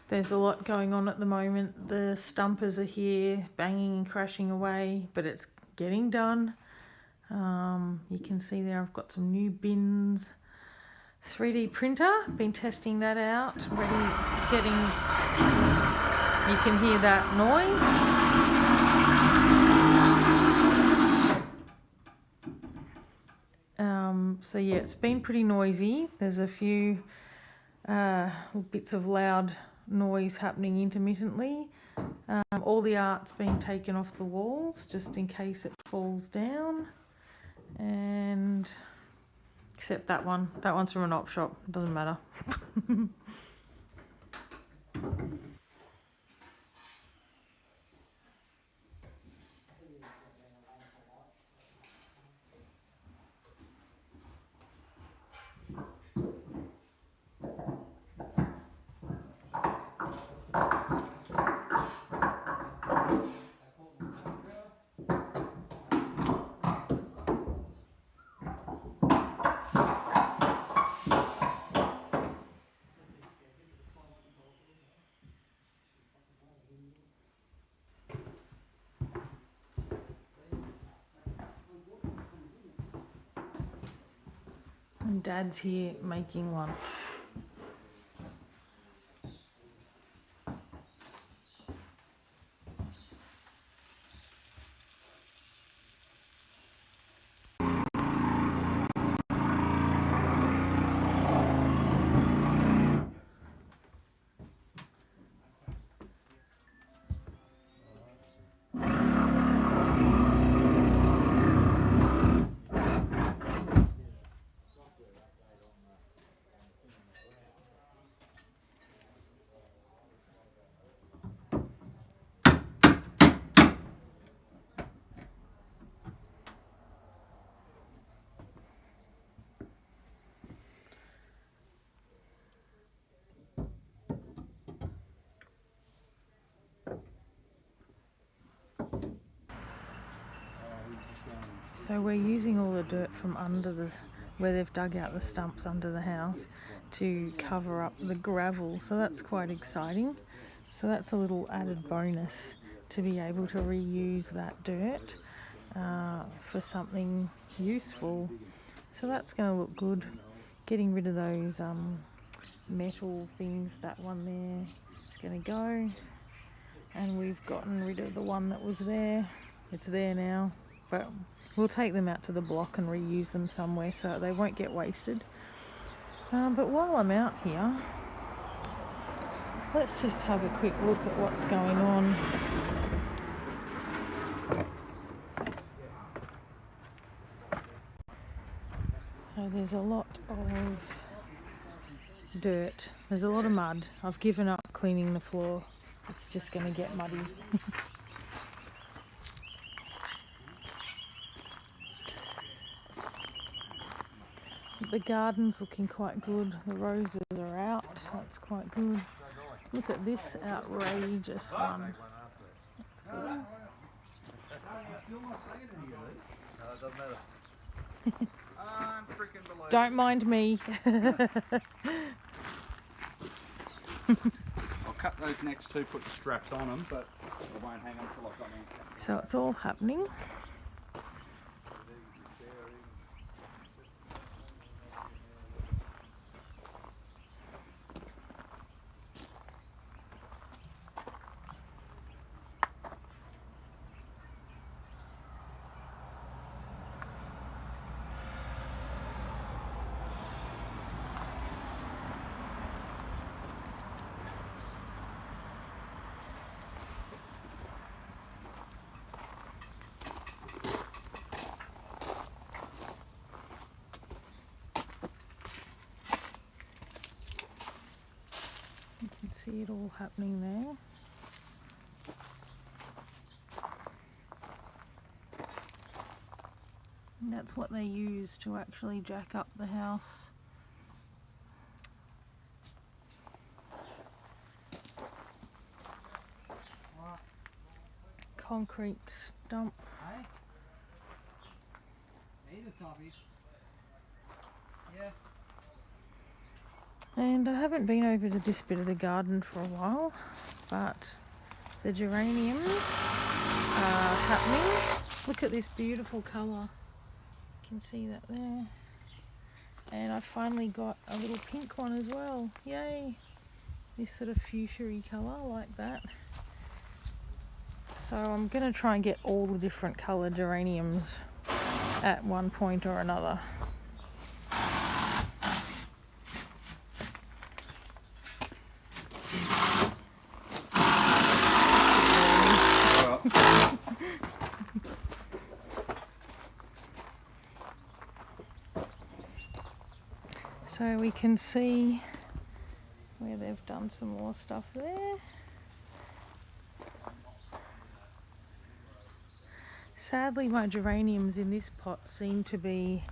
There's a lot going on at the moment. The stumpers are here, banging and crashing away, but it's getting done. You can see there I've got some new bins. 3D printer, been testing that out, you can hear that noise. So yeah, it's been pretty noisy. There's a few bits of loud noise happening intermittently. All the art's been taken off the walls just in case it falls down, and except that one's from an op shop, it doesn't matter. And Dad's here making lunch. So we're using all the dirt from under where they've dug out the stumps under the house to cover up the gravel, so that's quite exciting. So that's a little added bonus to be able to reuse that dirt for something useful. So that's going to look good. Getting rid of those metal things, that one there is going to go, and we've gotten rid of the one that was there. It's there now, but we'll take them out to the block and reuse them somewhere so they won't get wasted. But while I'm out here, let's just have a quick look at what's going on. So there's a lot of dirt. There's a lot of mud. I've given up cleaning the floor. It's just going to get muddy. The garden's looking quite good. The roses are out. That's quite good. Look at this outrageous one. Don't mind me. I'll cut those next two, put the straps on them, but I won't hang them until I've got them. So it's all happening. See it all happening there. And that's what they use to actually jack up the house. Concrete stump. And I haven't been over to this bit of the garden for a while, but the geraniums are happening. Look at this beautiful colour. You can see that there. And I finally got a little pink one as well. Yay! This sort of fuchsia-y colour like that. So I'm going to try and get all the different coloured geraniums at one point or another. So we can see where they've done some more stuff there. Sadly, my geraniums in this pot seem to be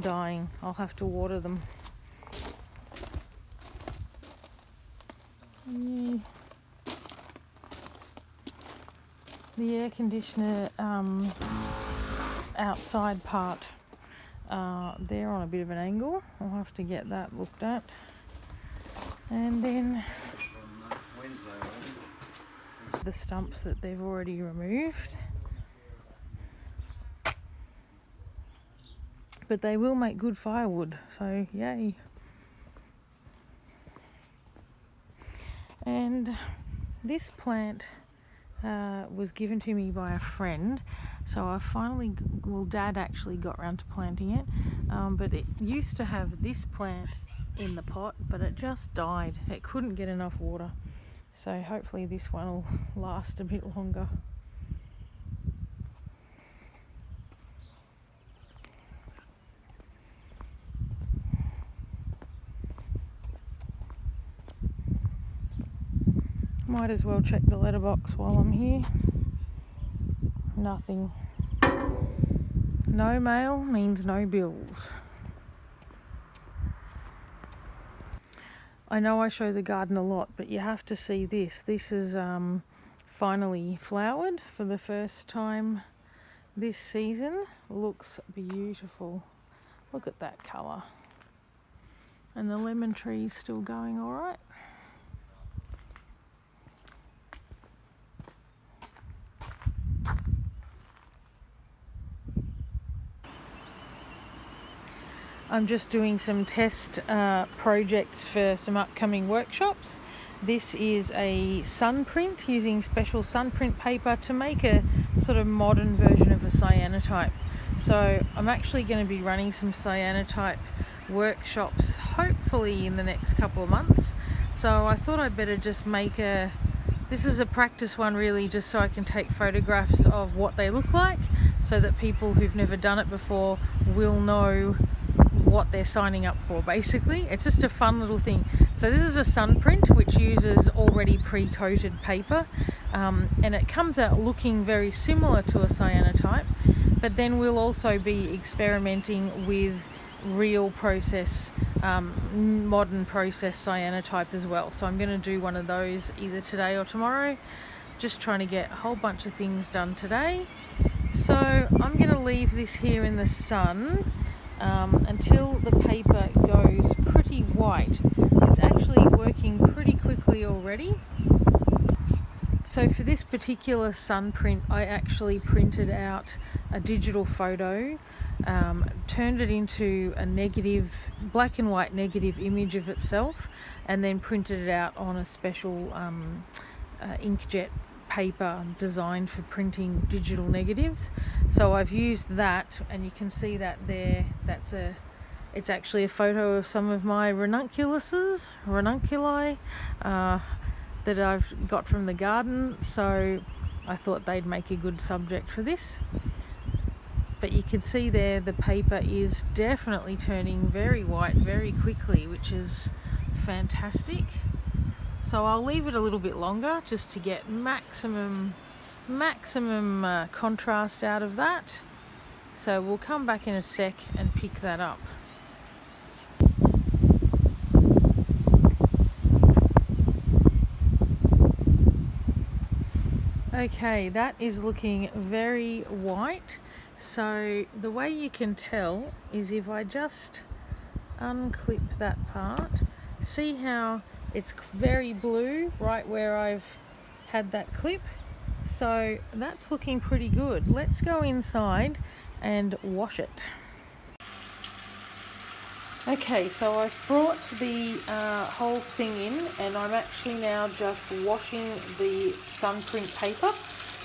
dying. I'll have to water them. Yeah. The air conditioner outside part, they're on a bit of an angle. I'll have to get that looked at. And then the stumps that they've already removed. But they will make good firewood, so yay. And this plant was given to me by a friend, so I finally, well, Dad actually got around to planting it, but it used to have this plant in the pot, but it just died. It couldn't get enough water, so hopefully this one will last a bit longer. Might as well check the letterbox while I'm here. Nothing. No mail means no bills. I know I show the garden a lot, but you have to see this. This is finally flowered for the first time this season. Looks beautiful. Look at that colour. And the lemon tree's still going all right. I'm just doing some test projects for some upcoming workshops. This is a sun print, using special sun print paper to make a sort of modern version of a cyanotype. So I'm actually going to be running some cyanotype workshops hopefully in the next couple of months. So I thought I'd better just make this is a practice one really, just so I can take photographs of what they look like, so that people who've never done it before will know what they're signing up for. Basically, it's just a fun little thing. So this is a sun print which uses already pre-coated paper, and it comes out looking very similar to a cyanotype, but then we'll also be experimenting with real process, modern process cyanotype as well. So I'm going to do one of those either today or tomorrow, just trying to get a whole bunch of things done today. So I'm going to leave this here in the sun until the paper goes pretty white. It's actually working pretty quickly already. So for this particular sun print, I actually printed out a digital photo, turned it into a negative, black and white negative image of itself, and then printed it out on a special inkjet paper designed for printing digital negatives. So I've used that, and you can see that there. It's actually a photo of some of my ranunculi that I've got from the garden. So I thought they'd make a good subject for this. But you can see there the paper is definitely turning very white very quickly, which is fantastic. So I'll leave it a little bit longer just to get maximum contrast out of that. So we'll come back in a sec and pick that up. Okay, that is looking very white. So the way you can tell is if I just unclip that part. See how it's very blue right where I've had that clip? So that's looking pretty good. Let's go inside and wash it. Okay, so I've brought the whole thing in, and I'm actually now just washing the sun print paper,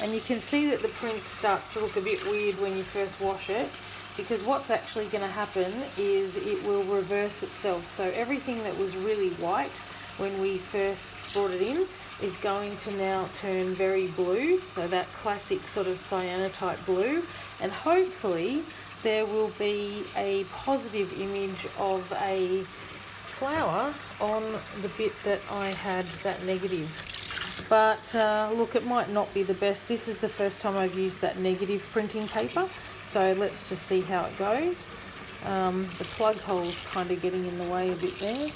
and you can see that the print starts to look a bit weird when you first wash it, because what's actually going to happen is it will reverse itself. So everything that was really white when we first brought it in is going to now turn very blue, so that classic sort of cyanotype blue, and hopefully there will be a positive image of a flower on the bit that I had that negative. But look, it might not be the best. This is the first time I've used that negative printing paper, so let's just see how it goes. The plug hole's kind of getting in the way a bit there,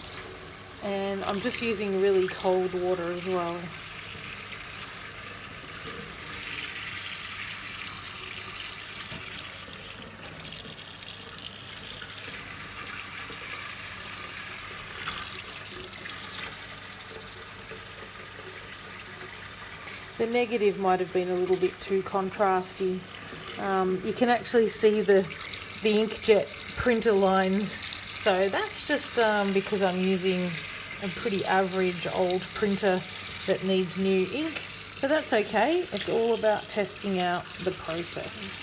and I'm just using really cold water as well. The negative might have been a little bit too contrasty. You can actually see the inkjet printer lines. So that's just because I'm using a pretty average old printer that needs new ink. But that's okay. It's all about testing out the process.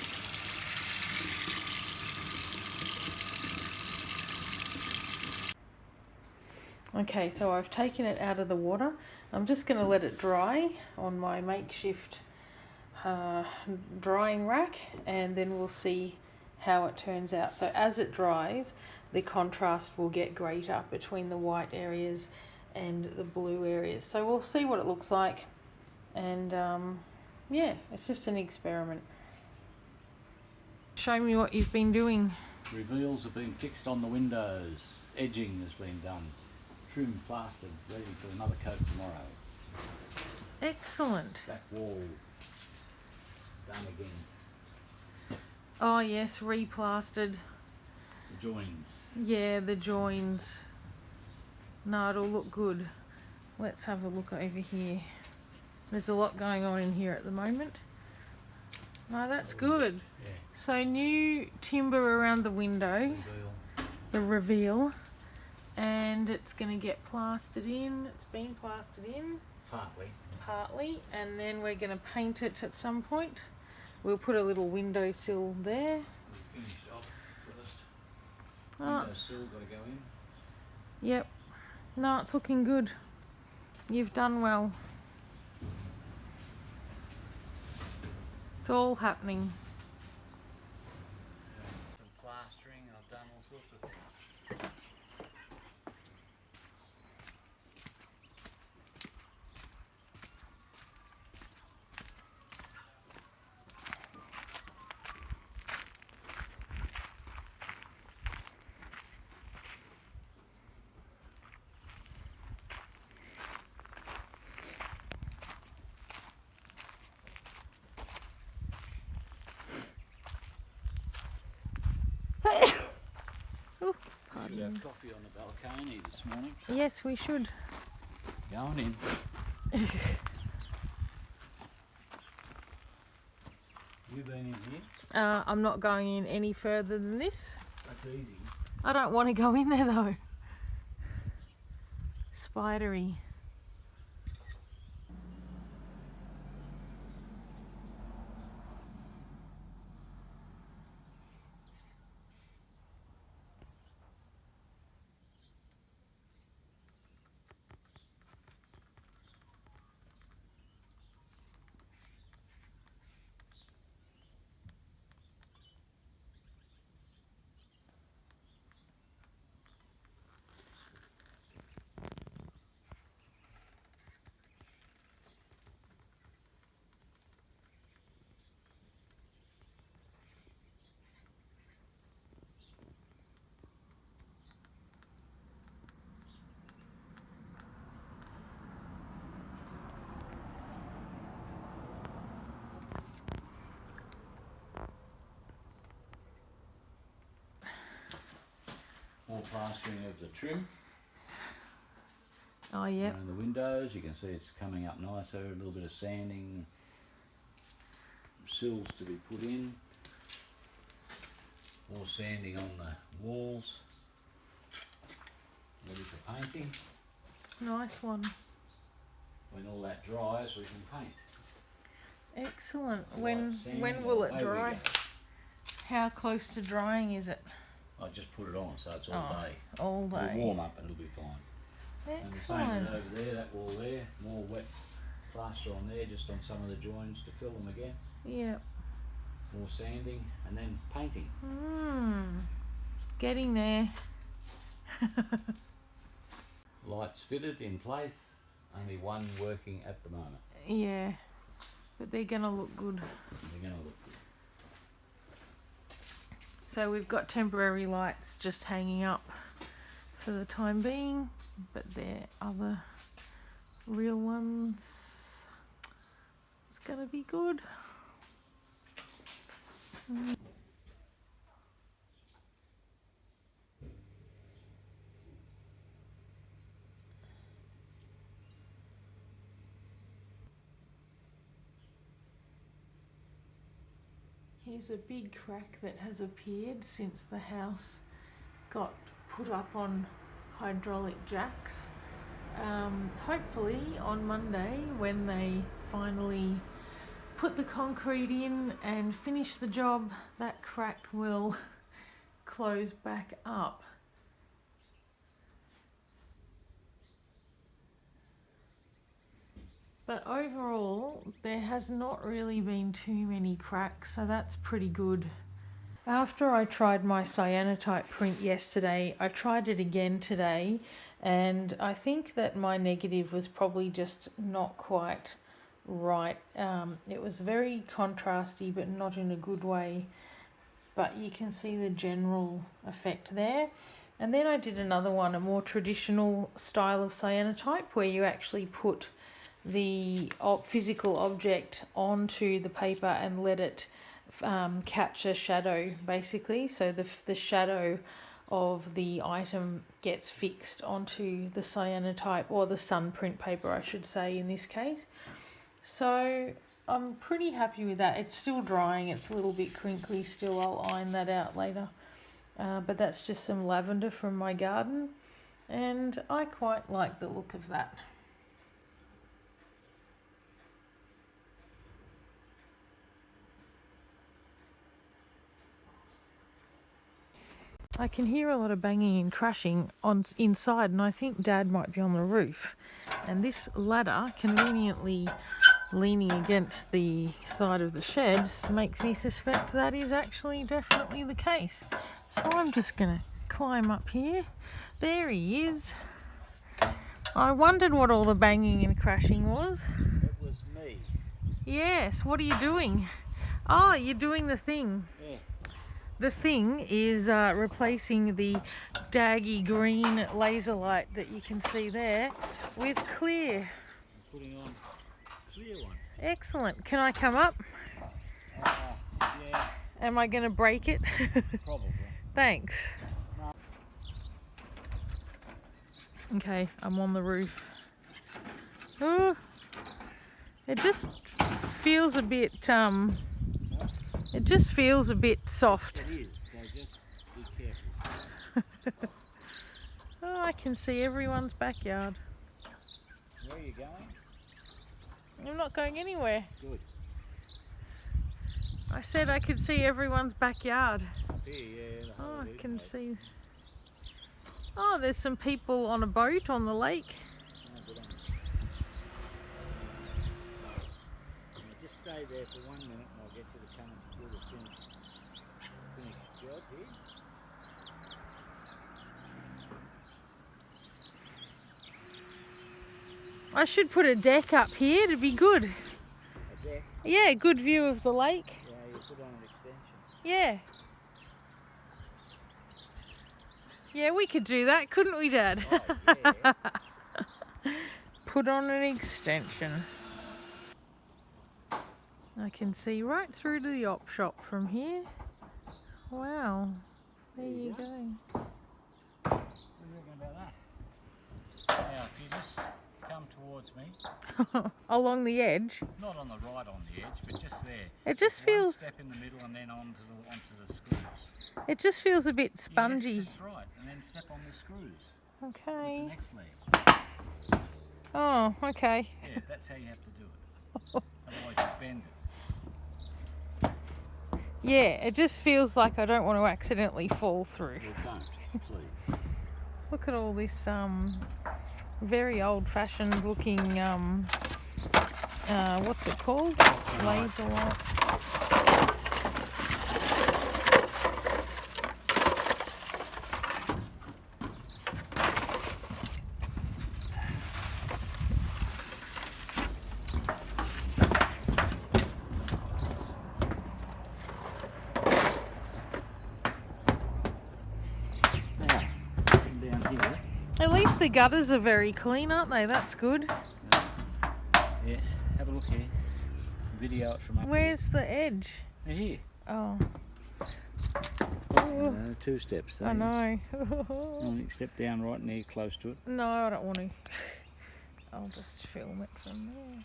Okay, so I've taken it out of the water. I'm just going to let it dry on my makeshift drying rack, and then we'll see how it turns out. So as it dries, the contrast will get greater between the white areas and the blue areas. So we'll see what it looks like, and yeah, it's just an experiment. Show me what you've been doing. Reveals have been fixed on the windows. Edging has been done. Trim plastered, ready for another coat tomorrow. Excellent. Back wall done again. Oh yes, replastered. The joins. Yeah, the joins. No, it'll look good. Let's have a look over here. There's a lot going on in here at the moment. No, that's good. Yeah. So new timber around the window, Reveal. the reveal, and it's going to get plastered in. It's been plastered in partly, and then we're going to paint it at some point. We'll put a little windowsill there. We finished off first. Oh, Windowsill got to go in. yep. No, it's looking good. You've done well. It's all happening. Some plastering, I've done all sorts of things. Ooh, We should have coffee on the balcony this morning. yes, we should. Going in. You been in here? I'm not going in any further than this. That's easy. I don't want to go in there though. Spidery. More plastering of the trim. Oh, yep. around the windows. You can see it's coming up nicer. A little bit of sanding, sills to be put in. More sanding on the walls. Ready for painting. Nice one. When all that dries, we can paint. Excellent. Light sand, When will it away we dry? go. How close to drying is it? I just put it on, so it's all day. All It'll day. warm up and it'll be fine. And the same Excellent. as over there, that wall there, more wet plaster on there, just on some of the joins to fill them again. Yep. More sanding and then painting. Getting there. Lights fitted in place, only one working at the moment. Yeah, but they're gonna look good. They're going to look good. So we've got temporary lights just hanging up for the time being, but they're other real ones. It's gonna be good. Here's a big crack that has appeared since the house got put up on hydraulic jacks. Hopefully on Monday, when they finally put the concrete in and finish the job, that crack will close back up. But overall, there has not really been too many cracks, so that's pretty good. After I tried my cyanotype print yesterday, I tried it again today, and I think that my negative was probably just not quite right. It was very contrasty, but not in a good way. But you can see the general effect there. And then I did another one, a more traditional style of cyanotype, where you actually put the physical object onto the paper and let it catch a shadow, basically. So the shadow of the item gets fixed onto the cyanotype, or the sun print paper, I should say, in this case. So I'm pretty happy with that. It's still drying, it's a little bit crinkly still. I'll iron that out later. But that's just some lavender from my garden, and I quite like the look of that. I can hear a lot of banging and crashing on inside, and I think Dad might be on the roof. And this ladder, conveniently leaning against the side of the shed, makes me suspect that is actually definitely the case. So I'm just going to climb up here. There he is. I wondered what all the banging and crashing was. It was me. Yes, what are you doing? Oh, you're doing the thing. Yeah. The thing is replacing the daggy green laser light that you can see there with clear. I'm putting on clear one. Excellent. Can I come up? Yeah, Am I going to break it? probably. Thanks. Okay, I'm on the roof. Oh, it just feels a bit it just feels a bit soft. It is, so just be careful. Oh, I can see everyone's backyard. Where are you going? I'm not going anywhere. Good. I said I could see everyone's backyard. Up here, yeah. The whole Oh, I week, can mate. see. Oh, there's some people on a boat on the lake. Oh, good on you. Now just stay there for 1 minute and I'll get you to come and do the finished job here. I should put a deck up here to be good. A deck. Yeah, good view of the lake. Yeah, you put on an extension. Yeah. Yeah, we could do that, couldn't we, Dad? Oh, yeah. Put on an extension. I can see right through to the op shop from here. Wow. There you go. What do you reckon about that? Now, if you just come towards me, Along the edge. not on the right on the edge, but just there. It just One feels. step in the middle and then onto the screws. It just feels a bit spongy. Yes, that's right. And then step on the screws with the Okay. next leg. Oh, okay. Yeah, that's how you have to do it. Otherwise you bend it. Yeah, it just feels like I don't want to accidentally fall through. Well, don't, please. Look at all this very old-fashioned looking what's it called? Laser light. Now, come down here. At least the gutters are very clean, aren't they? That's good. Yeah, have a look here. Video it from up Where's the edge? here. Here. Oh, 2 steps. I know. You step down right near, close to it. No, I don't want to. I'll just film it from there.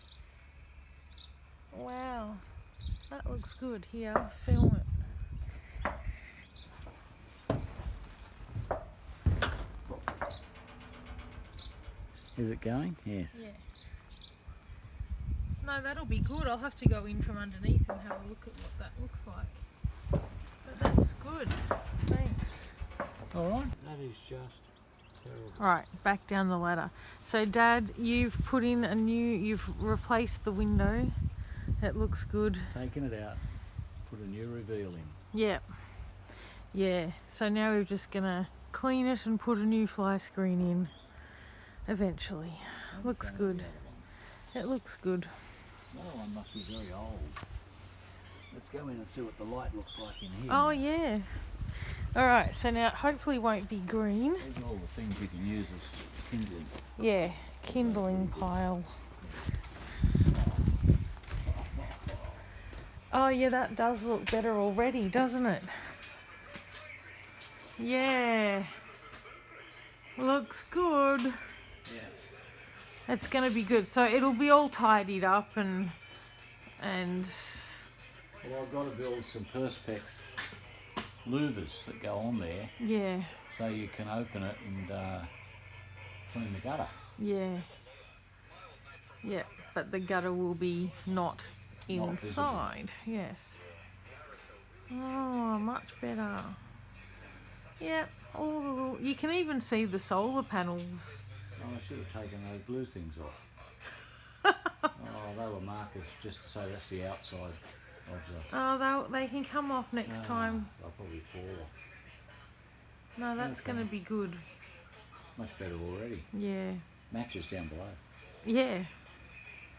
Wow, that looks good. Here, film it. Is it going? Yes. Yeah. No, that'll be good. I'll have to go in from underneath and have a look at what that looks like. But that's good. Thanks. All right. That is just terrible. Alright, back down the ladder. So Dad, you've put in you've replaced the window. It looks good. Taking it out, put a new reveal in. Yep. Yeah, so now we're just gonna clean it and put a new fly screen in eventually. Looks good. It looks good. Another one must be very old. Let's go in and see what the light looks like in here. Oh yeah. Alright, so now it hopefully won't be green. These are all the things you can use as kindling. Yeah, kindling pile. Oh yeah, that does look better already, doesn't it? Yeah. Looks good. Yeah. It's going to be good. So it'll be all tidied up and Well, I've got to build some perspex louvers that go on there yeah, so you can open it and clean the gutter. yeah. Yeah, but the gutter will be not Not inside. Yes. Oh, much better. Yep, all the little, you can even see the solar panels. Oh, I should have taken those blue things off. Oh, they were markers just to say that's the outside of the... Oh, they can come off next time. They'll probably fall off. No, that's Okay. going to be good. Much better already. Yeah. Matches down below. Yeah.